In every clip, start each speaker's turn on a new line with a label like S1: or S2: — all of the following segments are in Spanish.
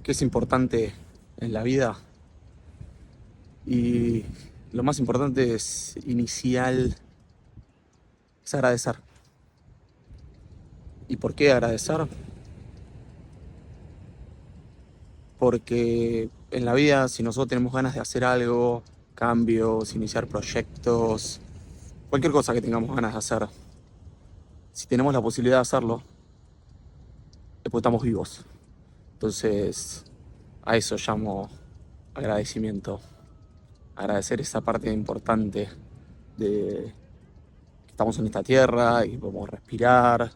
S1: qué es importante en la vida. Y lo más importante es inicial, es agradecer. ¿Y por qué agradecer? Porque en la vida, si nosotros tenemos ganas de hacer algo, cambios, iniciar proyectos, cualquier cosa que tengamos ganas de hacer, si tenemos la posibilidad de hacerlo, es porque estamos vivos. Entonces, a eso llamo agradecimiento. Agradecer esa parte importante de que estamos en esta tierra y que podemos respirar.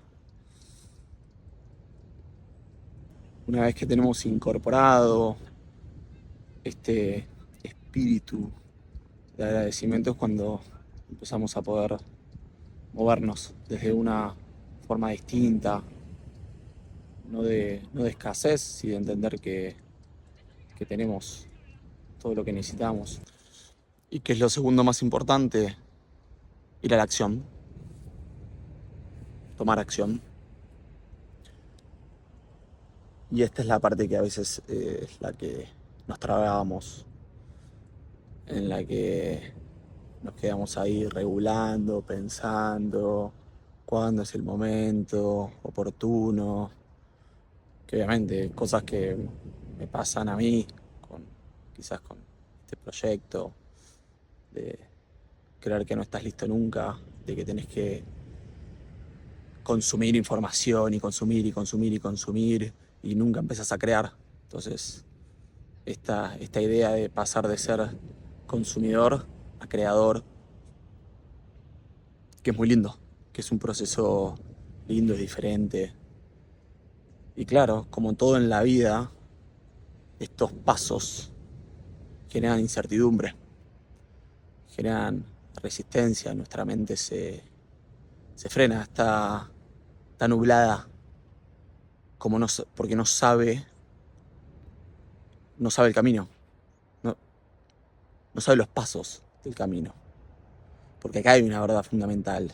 S1: Una vez que tenemos incorporado este espíritu de agradecimiento es cuando empezamos a poder movernos desde una forma distinta, no de escasez, y de entender que tenemos todo lo que necesitamos. Y que es lo segundo más importante, ir a la acción, tomar acción. Y esta es la parte que a veces es la que nos trabamos, en la que nos quedamos ahí regulando, pensando cuándo es el momento oportuno, que obviamente cosas que me pasan a mí, quizás con este proyecto, de creer que no estás listo nunca, de que tenés que consumir información y consumir y consumir y consumir y nunca empezás a crear. Entonces, esta idea de pasar de ser consumidor a creador, que es muy lindo, que es un proceso lindo, es diferente. Y claro, como todo en la vida, estos pasos generan incertidumbre, generan resistencia, nuestra mente se frena, está nublada, como porque no sabe el camino, no, no sabe los pasos del camino. Porque acá hay una verdad fundamental,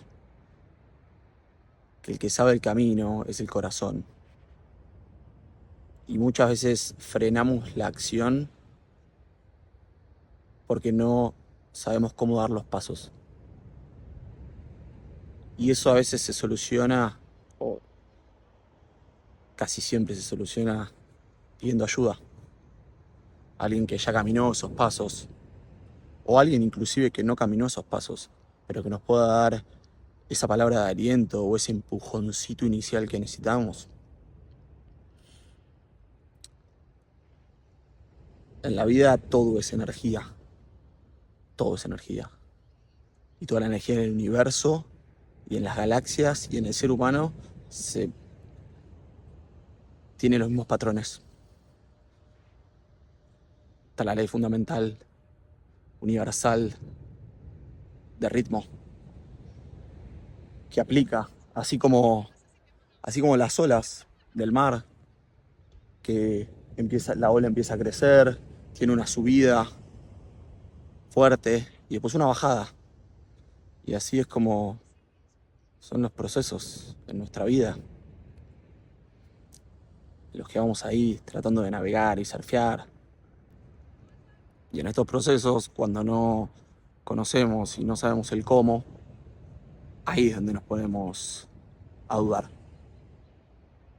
S1: que el que sabe el camino es el corazón. Y muchas veces frenamos la acción porque no sabemos cómo dar los pasos. Y eso a veces se soluciona, o casi siempre se soluciona, pidiendo ayuda. Alguien que ya caminó esos pasos, o alguien inclusive que no caminó esos pasos, pero que nos pueda dar esa palabra de aliento o ese empujoncito inicial que necesitamos. En la vida todo es energía, todo es energía. Y toda la energía en el universo y en las galaxias y en el ser humano tiene los mismos patrones. Está la ley fundamental, universal, de ritmo, que aplica, así como las olas del mar, que la ola empieza a crecer, tiene una subida fuerte y después una bajada. Y así es como son los procesos en nuestra vida, en los que vamos ahí tratando de navegar y surfear. Y en estos procesos, cuando no conocemos y no sabemos el cómo, ahí es donde nos ponemos a dudar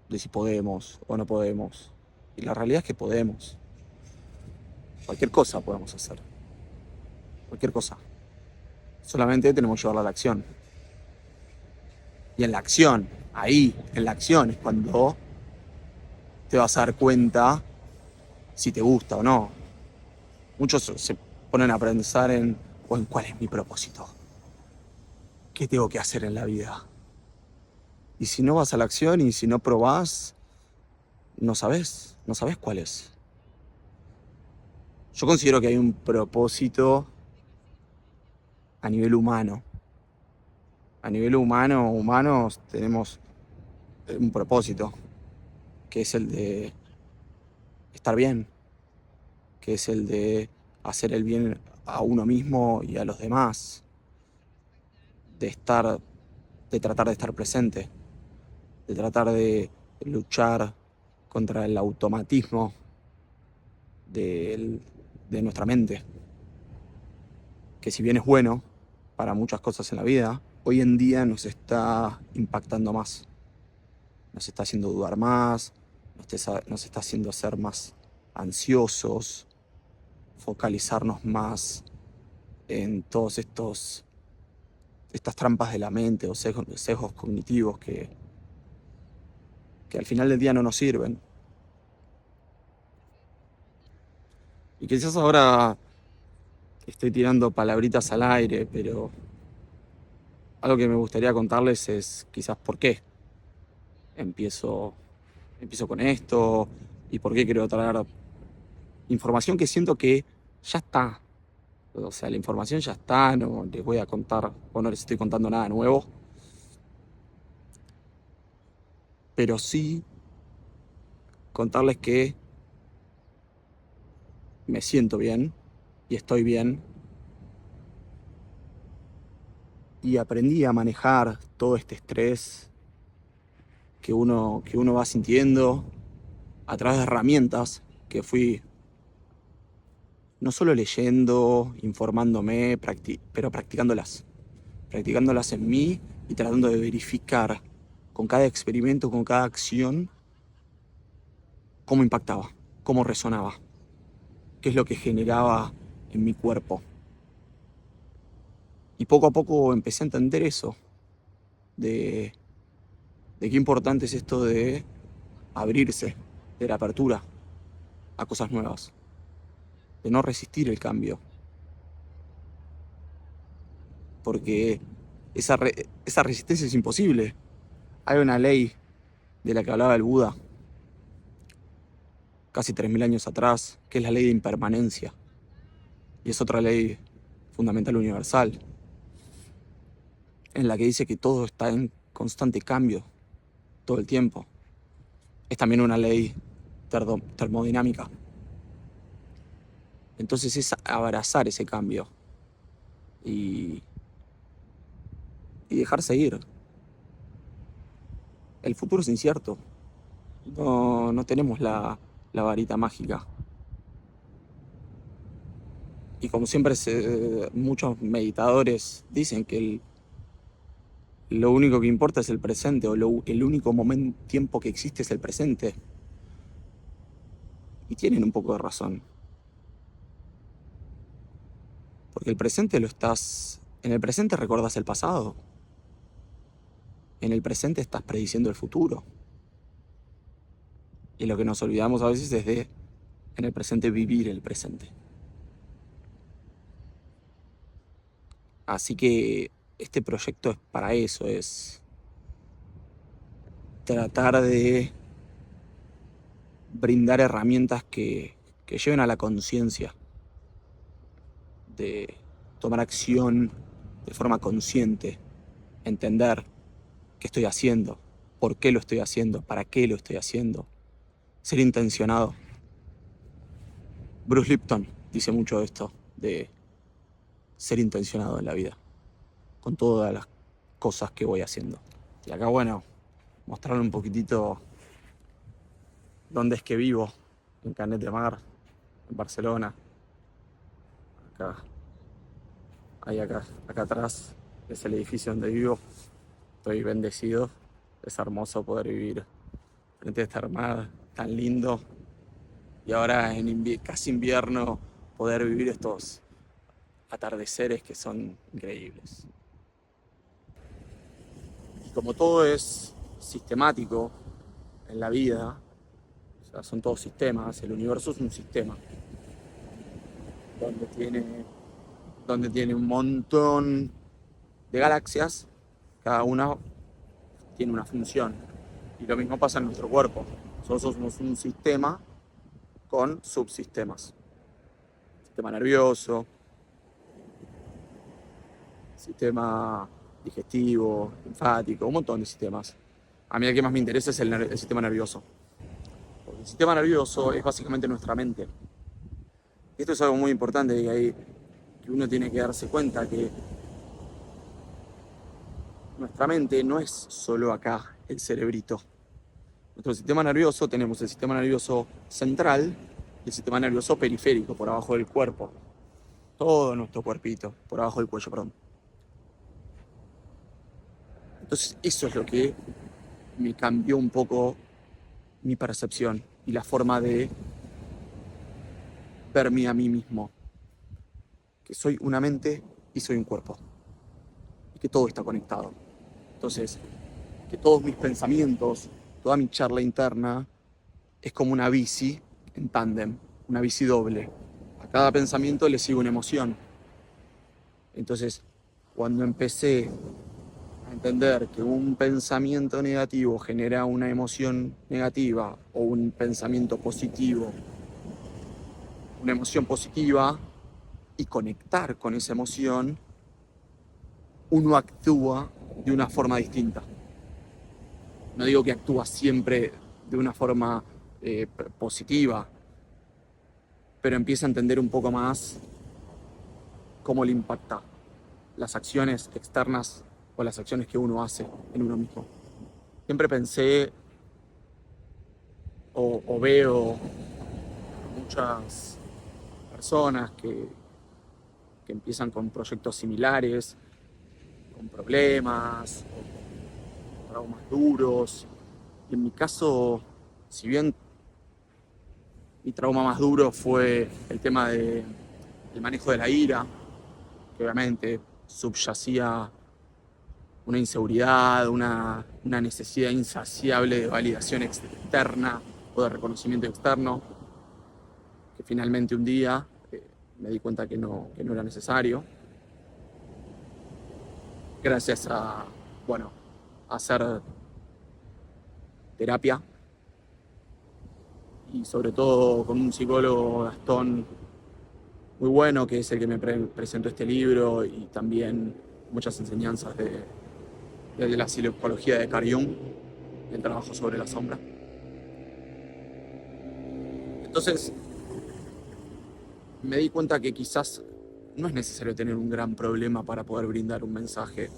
S1: de si podemos o no podemos. Y la realidad es que podemos. Cualquier cosa podemos hacer. Cualquier cosa. Solamente tenemos que llevarla a la acción. Y en la acción, ahí, en la acción, es cuando te vas a dar cuenta si te gusta o no. Muchos se ponen a pensar en cuál es mi propósito. ¿Qué tengo que hacer en la vida? Y si no vas a la acción y si no probás, no sabés cuál es. Yo considero que hay un propósito a nivel humano. A nivel humano, humanos, tenemos un propósito, que es el de estar bien, que es el de hacer el bien a uno mismo y a los demás, de tratar de estar presente, de tratar de luchar contra el automatismo, del- de nuestra mente, que si bien es bueno para muchas cosas en la vida, hoy en día nos está impactando más, nos está haciendo dudar más, nos está haciendo ser más ansiosos, focalizarnos más en todos estas trampas de la mente o sesgos cognitivos que al final del día no nos sirven. Y quizás ahora estoy tirando palabritas al aire, pero algo que me gustaría contarles es quizás por qué empiezo, empiezo con esto y por qué quiero traer información que siento que ya está. O sea, la información ya está, no les voy a contar o no les estoy contando nada nuevo, pero sí contarles que me siento bien y estoy bien y aprendí a manejar todo este estrés que uno va sintiendo a través de herramientas que fui no solo leyendo, informándome, pero practicándolas en mí y tratando de verificar con cada experimento, con cada acción, cómo impactaba, cómo resonaba, qué es lo que generaba en mi cuerpo. Y poco a poco empecé a entender eso, de, de qué importante es esto de abrirse, de la apertura a cosas nuevas, de no resistir el cambio, porque esa resistencia es imposible. Hay una ley de la que hablaba el Buda casi 3000 años atrás, que es la ley de impermanencia, y es otra ley fundamental universal, en la que dice que todo está en constante cambio todo el tiempo. Es también una ley termodinámica. Entonces es abrazar ese cambio y, y dejar seguir. El futuro es incierto. No tenemos la varita mágica. Y como siempre, muchos meditadores dicen que lo único que importa es el presente, o el único tiempo que existe es el presente. Y tienen un poco de razón. Porque en el presente recordás el pasado. En el presente estás prediciendo el futuro. Y lo que nos olvidamos a veces es de, en el presente, vivir el presente. Así que este proyecto es para eso, es tratar de brindar herramientas que lleven a la conciencia, de tomar acción de forma consciente, entender qué estoy haciendo, por qué lo estoy haciendo, para qué lo estoy haciendo, ser intencionado. Bruce Lipton dice mucho de esto, de ser intencionado en la vida, con todas las cosas que voy haciendo. Y acá, bueno, mostrarle un poquitito dónde es que vivo, en Canet de Mar, en Barcelona. Acá, acá atrás es el edificio donde vivo. Estoy bendecido, es hermoso poder vivir frente a esta mar tan lindo. Y ahora en casi invierno poder vivir estos atardeceres que son increíbles. Y como todo es sistemático en la vida, o sea, son todos sistemas, el universo es un sistema donde tiene un montón de galaxias, cada una tiene una función. Y lo mismo pasa en nuestro cuerpo. Nosotros somos un sistema con subsistemas. Sistema nervioso, sistema digestivo, linfático, un montón de sistemas. A mí el que más me interesa es el sistema nervioso. Porque el sistema nervioso es básicamente nuestra mente. Y esto es algo muy importante que uno tiene que darse cuenta que nuestra mente no es solo acá, el cerebrito. Nuestro sistema nervioso, tenemos el sistema nervioso central y el sistema nervioso periférico, por abajo del cuerpo. Todo nuestro cuerpito, por abajo del cuello, perdón. Entonces eso es lo que me cambió un poco mi percepción y la forma de verme a mí mismo. Que soy una mente y soy un cuerpo. Y que todo está conectado. Entonces, que todos mis pensamientos, toda mi charla interna, es como una bici en tándem, una bici doble. A cada pensamiento le sigue una emoción. Entonces, cuando empecé a entender que un pensamiento negativo genera una emoción negativa o un pensamiento positivo, una emoción positiva, y conectar con esa emoción, uno actúa de una forma distinta. No digo que actúa siempre de una forma positiva, pero empieza a entender un poco más cómo le impacta las acciones externas o las acciones que uno hace en uno mismo. Siempre pensé o veo muchas personas que empiezan con proyectos similares, con problemas, con traumas duros. Y en mi caso, si bien mi trauma más duro fue el tema del manejo de la ira, que obviamente subyacía una inseguridad, una necesidad insaciable de validación externa o de reconocimiento externo, que finalmente un día me di cuenta que no era necesario, gracias a, bueno, a hacer terapia y sobre todo con un psicólogo, Gastón, muy bueno, que es el que me presentó este libro y también muchas enseñanzas de la psicología de Carl Jung, el trabajo sobre la sombra. Entonces me di cuenta que quizás no es necesario tener un gran problema para poder brindar un mensaje.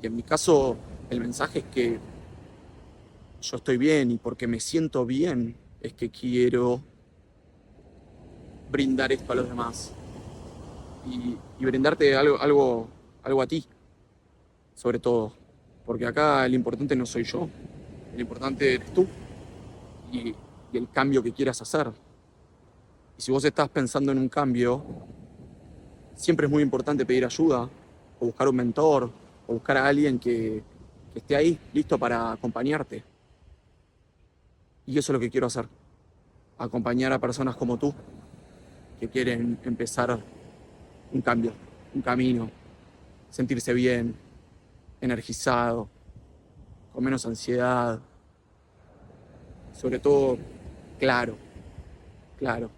S1: Y en mi caso, el mensaje es que yo estoy bien y porque me siento bien es que quiero brindar esto a los demás. Y brindarte algo a ti, sobre todo. Porque acá el importante no soy yo, el importante eres tú y el cambio que quieras hacer. Y si vos estás pensando en un cambio, siempre es muy importante pedir ayuda, o buscar un mentor, o buscar a alguien que esté ahí, listo para acompañarte. Y eso es lo que quiero hacer, acompañar a personas como tú, que quieren empezar un cambio, un camino, sentirse bien, energizado, con menos ansiedad, sobre todo claro, claro,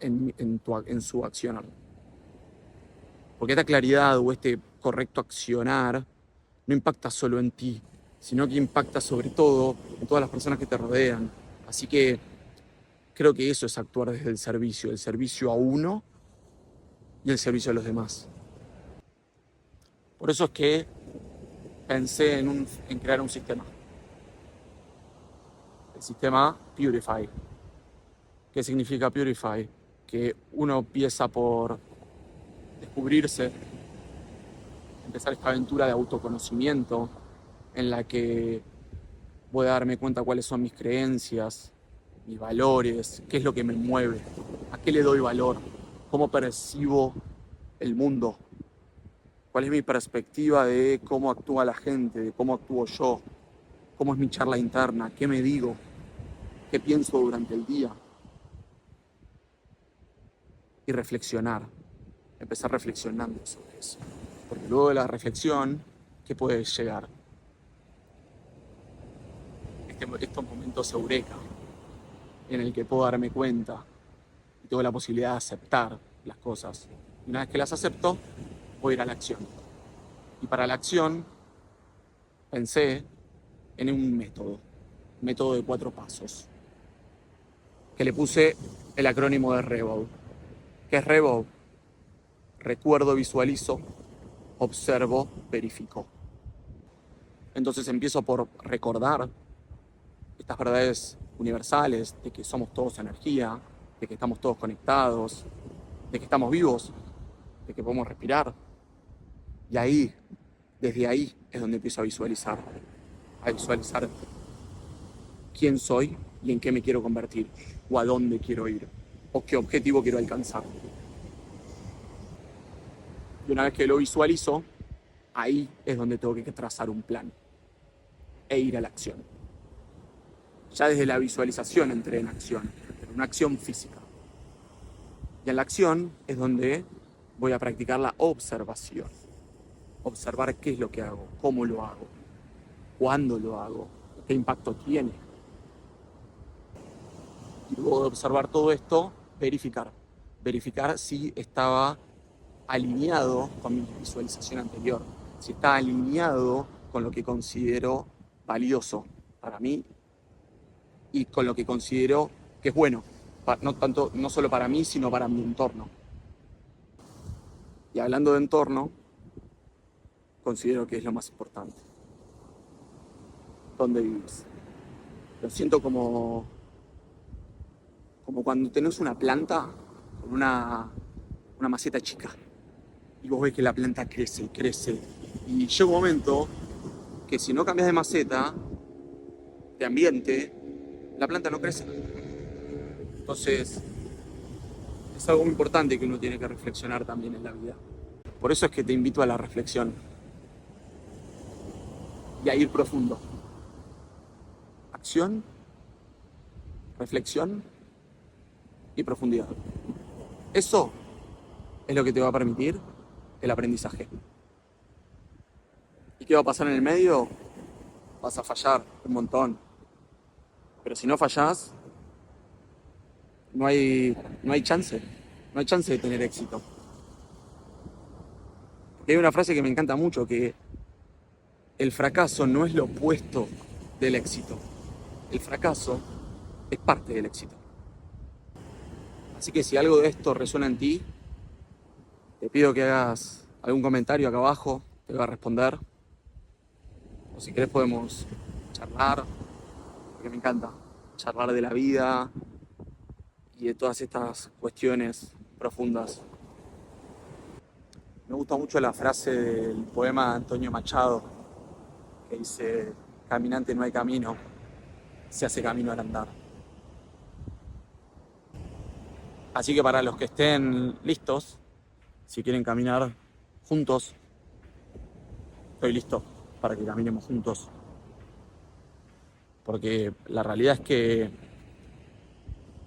S1: en su accionar. Porque esta claridad o este correcto accionar no impacta solo en ti, sino que impacta sobre todo en todas las personas que te rodean. Así que creo que eso es actuar desde el servicio a uno y el servicio a los demás. Por eso es que pensé en crear un sistema. El sistema Purify. ¿Qué significa Purify? Que uno empieza por descubrirse, empezar esta aventura de autoconocimiento en la que voy a darme cuenta cuáles son mis creencias, mis valores, qué es lo que me mueve, a qué le doy valor, cómo percibo el mundo, cuál es mi perspectiva de cómo actúa la gente, de cómo actúo yo, cómo es mi charla interna, qué me digo, qué pienso durante el día. Y reflexionar, empezar reflexionando sobre eso. Porque luego de la reflexión, ¿qué puede llegar? Estos momentos eureka, en el que puedo darme cuenta y tengo la posibilidad de aceptar las cosas. Y una vez que las acepto, voy a ir a la acción. Y para la acción pensé en un método de 4 pasos, que le puse el acrónimo de REVOW. ¿Qué es REVOW? Recuerdo, visualizo, observo, verifico. Entonces empiezo por recordar estas verdades universales de que somos todos energía, de que estamos todos conectados, de que estamos vivos, de que podemos respirar. Y ahí, desde ahí, es donde empiezo a visualizar quién soy y en qué me quiero convertir, o a dónde quiero ir, o qué objetivo quiero alcanzar. Y una vez que lo visualizo, ahí es donde tengo que trazar un plan e ir a la acción. Ya desde la visualización entré en acción, pero una acción física. Y en la acción es donde voy a practicar la observación. Observar qué es lo que hago, cómo lo hago, cuándo lo hago, qué impacto tiene. Y luego de observar todo esto, verificar. Verificar si estaba alineado con mi visualización anterior, si está alineado con lo que considero valioso para mí y con lo que considero que es bueno, no solo para mí, sino para mi entorno. Y hablando de entorno, considero que es lo más importante. ¿Dónde vives? Lo siento como cuando tenés una planta con una maceta chica y vos ves que la planta crece y crece. Y llega un momento que si no cambias de maceta, de ambiente, la planta no crece. Entonces, es algo muy importante que uno tiene que reflexionar también en la vida. Por eso es que te invito a la reflexión y a ir profundo. Acción, reflexión y profundidad. Eso es lo que te va a permitir el aprendizaje. ¿Y qué va a pasar en el medio? Vas a fallar un montón. Pero si no fallás, no hay chance. No hay chance de tener éxito. Porque hay una frase que me encanta mucho, que el fracaso no es lo opuesto del éxito. El fracaso es parte del éxito. Así que si algo de esto resuena en ti, te pido que hagas algún comentario acá abajo, te voy a responder. O si querés podemos charlar, porque me encanta charlar de la vida y de todas estas cuestiones profundas. Me gusta mucho la frase del poema de Antonio Machado, que dice: caminante no hay camino, se hace camino al andar. Así que para los que estén listos, si quieren caminar juntos, estoy listo para que caminemos juntos. Porque la realidad es que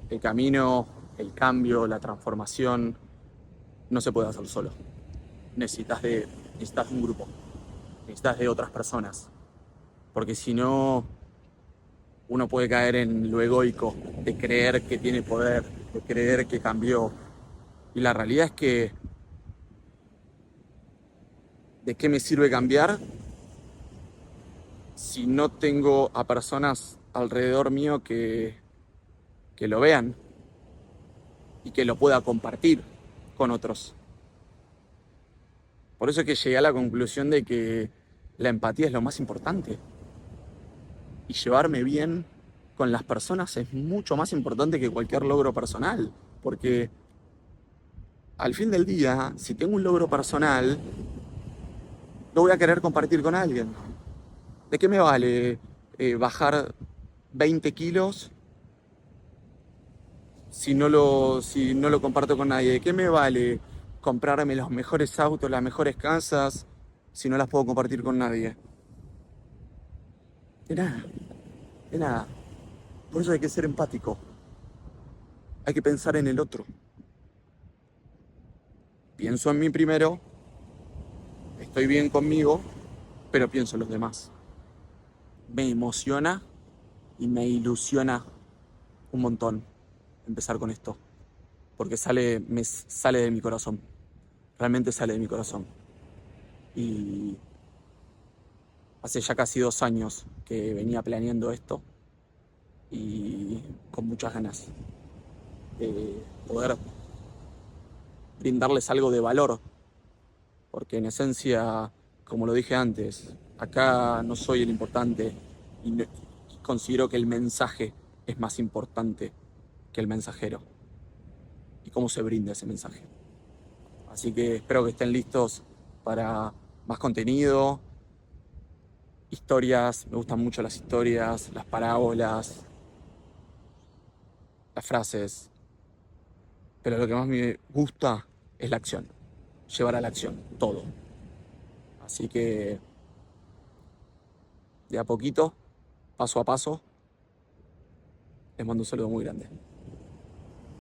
S1: el camino, el cambio, la transformación no se puede hacer solo. Necesitas de un grupo, necesitas de otras personas. Porque si no, uno puede caer en lo egoico, de creer que tiene poder, de creer que cambió. Y la realidad es que, ¿de qué me sirve cambiar si no tengo a personas alrededor mío que lo vean y que lo pueda compartir con otros? Por eso es que llegué a la conclusión de que la empatía es lo más importante. Y llevarme bien con las personas es mucho más importante que cualquier logro personal. Porque al fin del día, si tengo un logro personal, lo voy a querer compartir con alguien. ¿De qué me vale bajar 20 kilos si no lo comparto con nadie? ¿De qué me vale comprarme los mejores autos, las mejores casas, si no las puedo compartir con nadie? De nada, de nada. Por eso hay que ser empático. Hay que pensar en el otro. Pienso en mí primero, estoy bien conmigo, pero pienso en los demás. Me emociona y me ilusiona un montón empezar con esto, porque me sale de mi corazón, realmente sale de mi corazón. Y hace ya casi 2 años que venía planeando esto y con muchas ganas de poder brindarles algo de valor, porque en esencia, como lo dije antes, acá no soy el importante y considero que el mensaje es más importante que el mensajero. y cómo se brinda ese mensaje. Así que espero que estén listos para más contenido, historias, me gustan mucho las historias, las parábolas, las frases, pero lo que más me gusta es la acción, llevar a la acción, todo. Así que de a poquito, paso a paso, les mando un saludo muy grande.